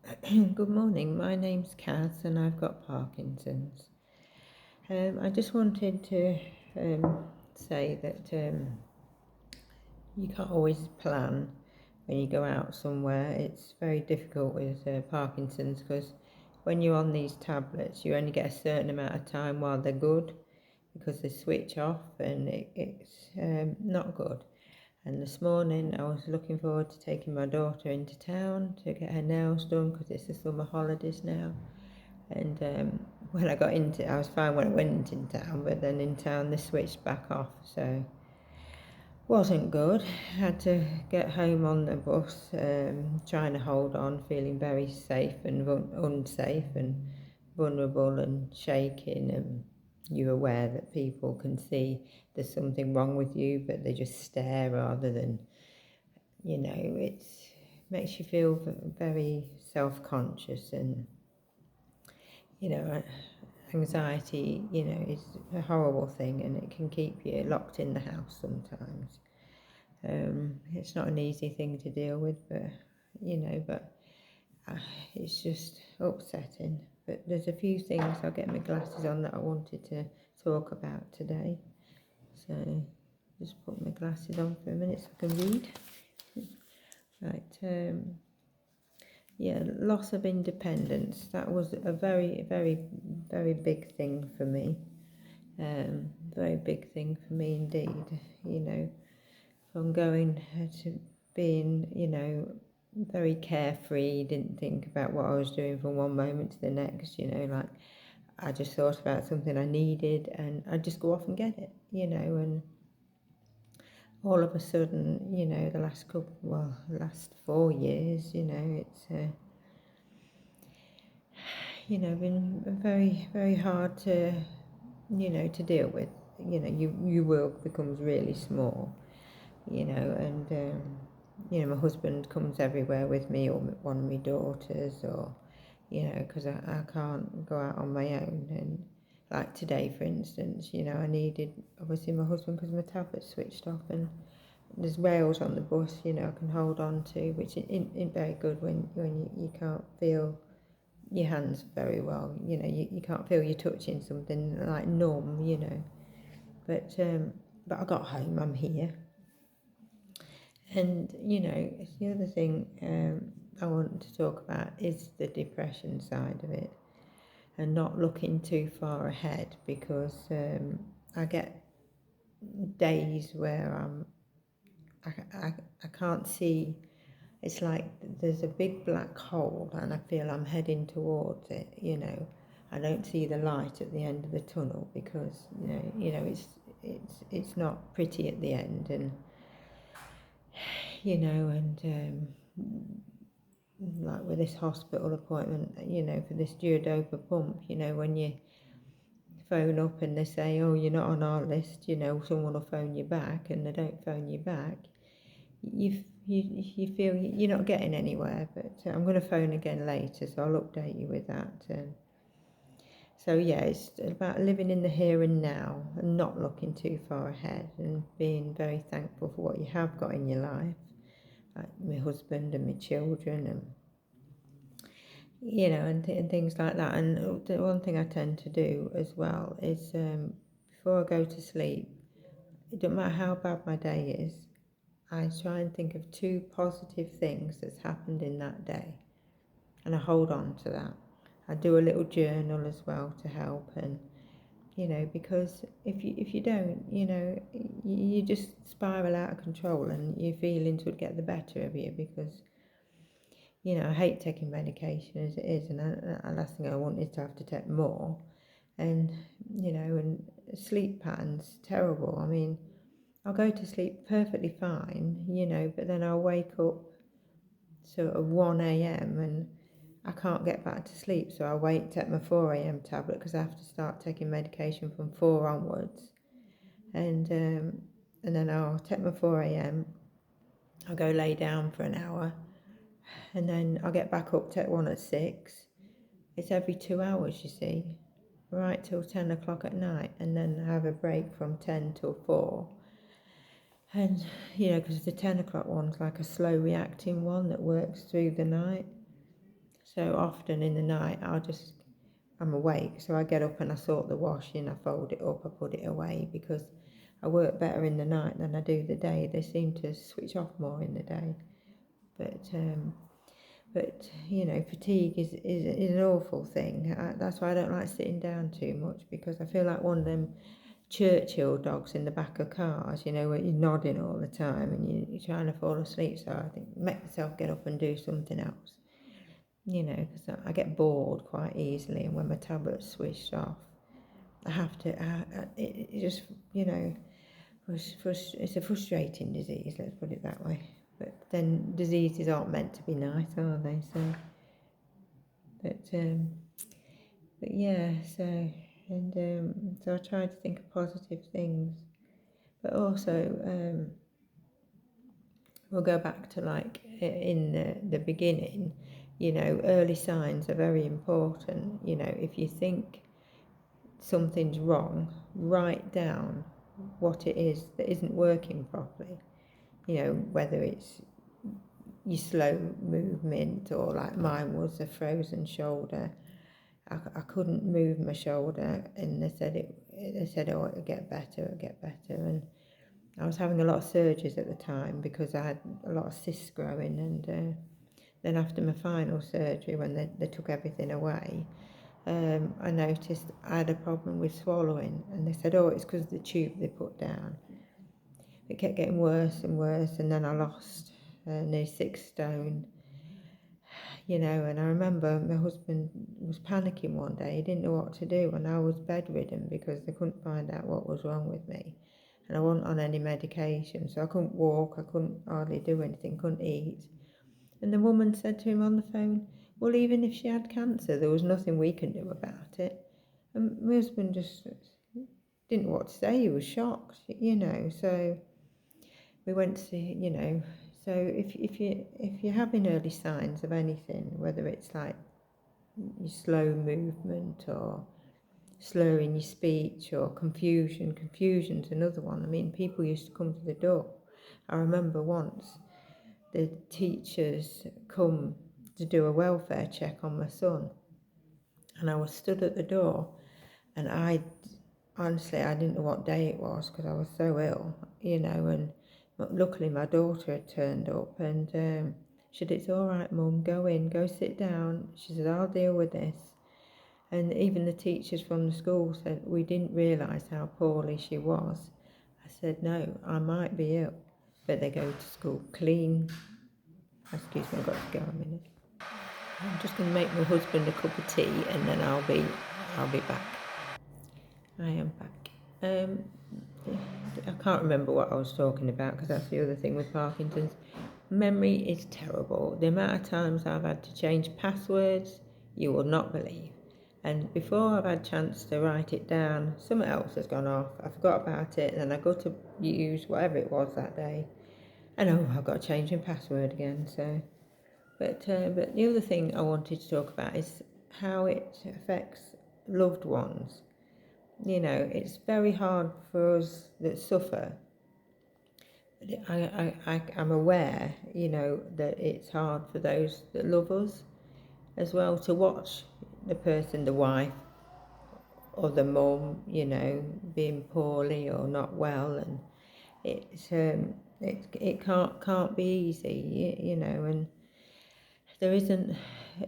Good morning. My name's Kaz and I've got Parkinson's. I just wanted to say that you can't always plan when you go out somewhere. It's very difficult with Parkinson's because when you're on these tablets, you only get a certain amount of time while they're good because they switch off and it's not good. And this morning I was looking forward to taking my daughter into town to get her nails done because it's the summer holidays now. And when I was fine when I went into town, but then in town they switched back off, so wasn't good. Had to get home on the bus, trying to hold on, feeling very safe and unsafe and vulnerable and shaking. And you're aware that people can see there's something wrong with you, but they just stare rather than, it makes you feel very self-conscious and, you know, anxiety, is a horrible thing and it can keep you locked in the house sometimes. It's not an easy thing to deal with, but uh, it's just upsetting. But there's a few things, I'll get my glasses on, that I wanted to talk about today. So just put my glasses on for a minute so I can read. Right. Yeah, loss of independence. That was a very, very, very big thing for me. Very big thing for me indeed. From going to being, very carefree, didn't think about what I was doing from one moment to the next, like I just thought about something I needed and I'd just go off and get it, and all of a sudden, the last 4 years, it's, been very, very hard to deal with. Your world becomes really small, and, my husband comes everywhere with me or one of my daughters or, because I can't go out on my own. And like today, for instance, I needed, obviously, my husband because my tablet switched off and there's rails on the bus, I can hold on to, which isn't very good when you can't feel your hands very well. You can't feel you're touching something like numb, But I got home, I'm here. And, the other thing I want to talk about is the depression side of it and not looking too far ahead because I get days where I can't see. It's like there's a big black hole and I feel I'm heading towards it, I don't see the light at the end of the tunnel because, it's not pretty at the end. And, and like with this hospital appointment, for this duodopa pump, when you phone up and they say, oh, you're not on our list, someone will phone you back, and they don't phone you back, you feel you're not getting anywhere. But I'm going to phone again later, so I'll update you with that. So yeah, it's about living in the here and now and not looking too far ahead and being very thankful for what you have got in your life, like my husband and my children and and things like that. And the one thing I tend to do as well is before I go to sleep, it doesn't matter how bad my day is, I try and think of 2 positive things that's happened in that day and I hold on to that. I do a little journal as well to help. And because if you don't, you just spiral out of control and your feelings would get the better of you because I hate taking medication as it is, and the last thing I want is to have to take more. And, and sleep patterns, terrible. I mean, I'll go to sleep perfectly fine, but then I'll wake up sort of 1 a.m. and I can't get back to sleep. So I wait to take my 4 a.m. tablet because I have to start taking medication from 4 onwards. And then I'll take my 4 a.m. I'll go lay down for an hour and then I'll get back up, take one at 6. It's every 2 hours, you see, right till 10 o'clock at night, and then have a break from 10 till 4. And, because the 10 o'clock one's like a slow reacting one that works through the night. So often in the night I'm awake, so I get up and I sort the washing, I fold it up, I put it away, because I work better in the night than I do the day. They seem to switch off more in the day. But fatigue is an awful thing. That's why I don't like sitting down too much, because I feel like one of them Churchill dogs in the back of cars, where you're nodding all the time and you're trying to fall asleep. So I think make myself get up and do something else, because I get bored quite easily, and when my tablet's switched off, I have to. It just, it's a frustrating disease. Let's put it that way. But then diseases aren't meant to be nice, are they? So, but yeah. So I try to think of positive things, but also we'll go back to like in the beginning. Early signs are very important. If you think something's wrong, write down what it is that isn't working properly. Whether it's your slow movement, or like mine was a frozen shoulder. I couldn't move my shoulder, and they said, oh, it'll get better, and I was having a lot of surgeries at the time because I had a lot of cysts growing, and then after my final surgery, when they took everything away, I noticed I had a problem with swallowing, and they said, oh, it's because of the tube they put down. It kept getting worse and worse, and then I lost nearly 6 stone, and I remember my husband was panicking one day. He didn't know what to do, and I was bedridden because they couldn't find out what was wrong with me, and I wasn't on any medication, so I couldn't walk, I couldn't hardly do anything, couldn't eat. And the woman said to him on the phone, well, even if she had cancer, there was nothing we can do about it. And my husband just didn't know what to say. He was shocked, so we went to see, so if you're having early signs of anything, whether it's like your slow movement or slurring your speech or confusion's another one. I mean, people used to come to the door. I remember once the teachers come to do a welfare check on my son, and I was stood at the door, and honestly I didn't know what day it was because I was so ill, and luckily my daughter had turned up, and she said, it's all right, Mum, go in, go sit down. She said, I'll deal with this. And even the teachers from the school said, we didn't realise how poorly she was. I said, no, I might be ill, but they go to school clean. Excuse me, I've got to go a minute. I'm just going to make my husband a cup of tea, and then I'll be back. I am back. I can't remember what I was talking about, because that's the other thing with Parkinson's. Memory is terrible. The amount of times I've had to change passwords, you will not believe. And before I've had a chance to write it down, something else has gone off. I forgot about it, and then I go to use whatever it was that day, and I've got to change my password again. So, but the other thing I wanted to talk about is how it affects loved ones. It's very hard for us that suffer. I'm aware, that it's hard for those that love us as well, to watch the person, the wife or the mum, being poorly or not well, and it can't be easy, and there isn't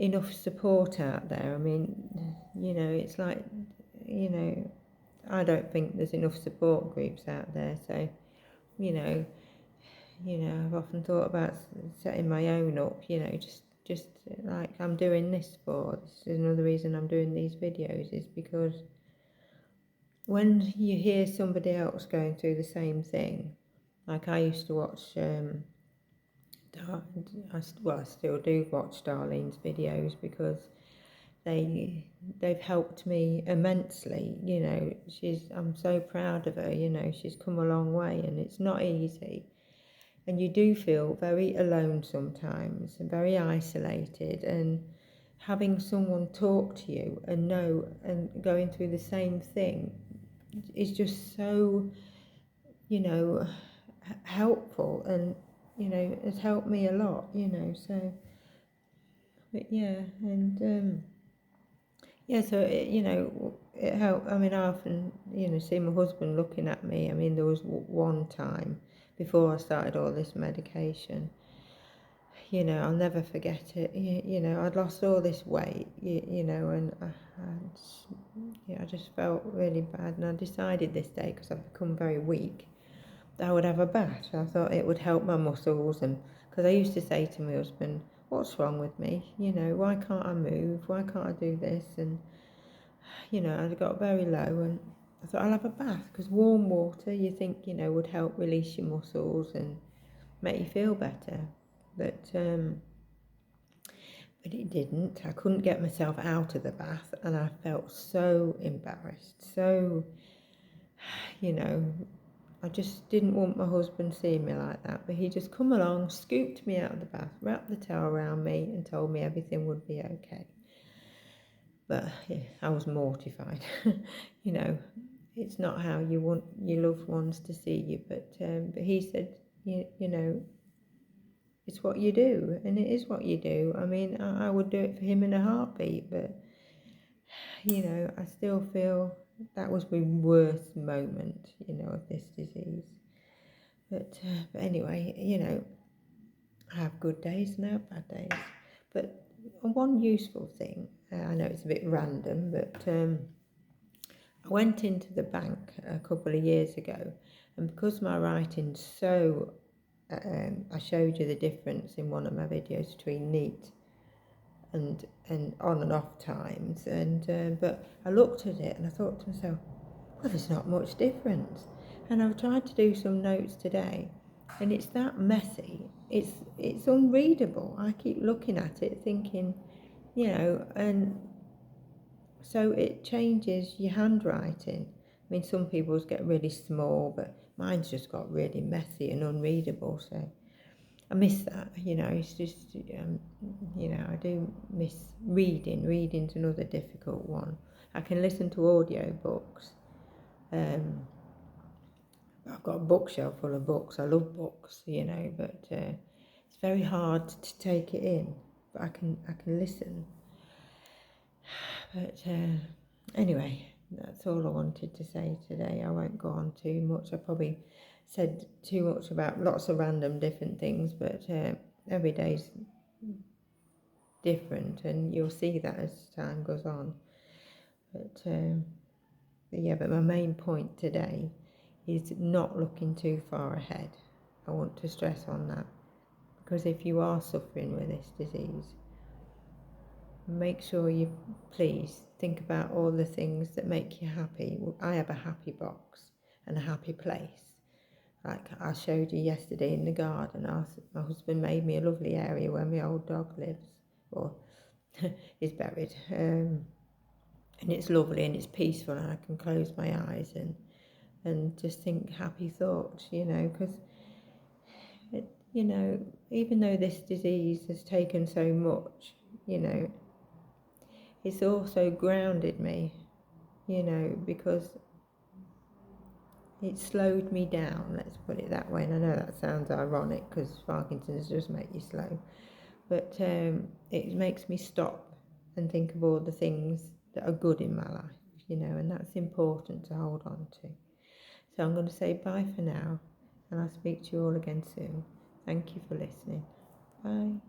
enough support out there. I mean, it's like, I don't think there's enough support groups out there. So, I've often thought about setting my own up, just like I'm doing this for. This is another reason I'm doing these videos, is because when you hear somebody else going through the same thing, like I used to watch, I still do watch Darlene's videos, because they've helped me immensely. I'm so proud of her. She's come a long way, and it's not easy. And you do feel very alone sometimes, and very isolated, and having someone talk to you and know and going through the same thing is just so, helpful, and, has helped me a lot, so But yeah, and yeah, so it helped. I mean, I often, see my husband looking at me. I mean, there was one time before I started all this medication. I'll never forget it. I'd lost all this weight. And I just felt really bad. And I decided this day, because I've become very weak, that I would have a bath. I thought it would help my muscles, and because I used to say to my husband, "What's wrong with me? Why can't I move? Why can't I do this?" And I got very low, and I thought I'll have a bath, because warm water, you think, would help release your muscles and make you feel better. But it didn't. I couldn't get myself out of the bath, and I felt so embarrassed. So, you know, I just didn't want my husband seeing me like that. But he just come along, scooped me out of the bath, wrapped the towel around me, and told me everything would be okay. But yeah, I was mortified. you know, it's not how you want your loved ones to see you. But he said, you know, it's what you do, and it is what you do. I mean, I would do it for him in a heartbeat, but I still feel that was my worst moment, of this disease. But anyway, I have good days and I have bad days. But one useful thing, I know it's a bit random, but I went into the bank a couple of years ago, and because my writing's so, I showed you the difference in one of my videos between neat and on and off times, and but I looked at it and I thought to myself, well, there's not much difference. And I've tried to do some notes today, and it's that messy. It's unreadable. I keep looking at it, thinking, and so it changes your handwriting. I mean, some people's get really small, but mine's just got really messy and unreadable. So I miss that. It's just, I do miss reading. Reading's another difficult one. I can listen to audio books. I've got a bookshelf full of books. I love books, but it's very hard to take it in. But I can listen. But anyway, that's all I wanted to say today. I won't go on too much. I probably said too much about lots of random different things, but every day's different, and you'll see that as time goes on. But my main point today is not looking too far ahead. I want to stress on that, because if you are suffering with this disease, make sure you please think about all the things that make you happy. I have a happy box and a happy place. Like I showed you yesterday in the garden, my husband made me a lovely area where my old dog lives, or is buried. And it's lovely and it's peaceful, and I can close my eyes and just think happy thoughts, because, even though this disease has taken so much, it's also grounded me, because it slowed me down, let's put it that way. And I know that sounds ironic, because Parkinson's does make you slow, but it makes me stop and think of all the things that are good in my life, and that's important to hold on to. So I'm going to say bye for now, and I'll speak to you all again soon. Thank you for listening. Bye.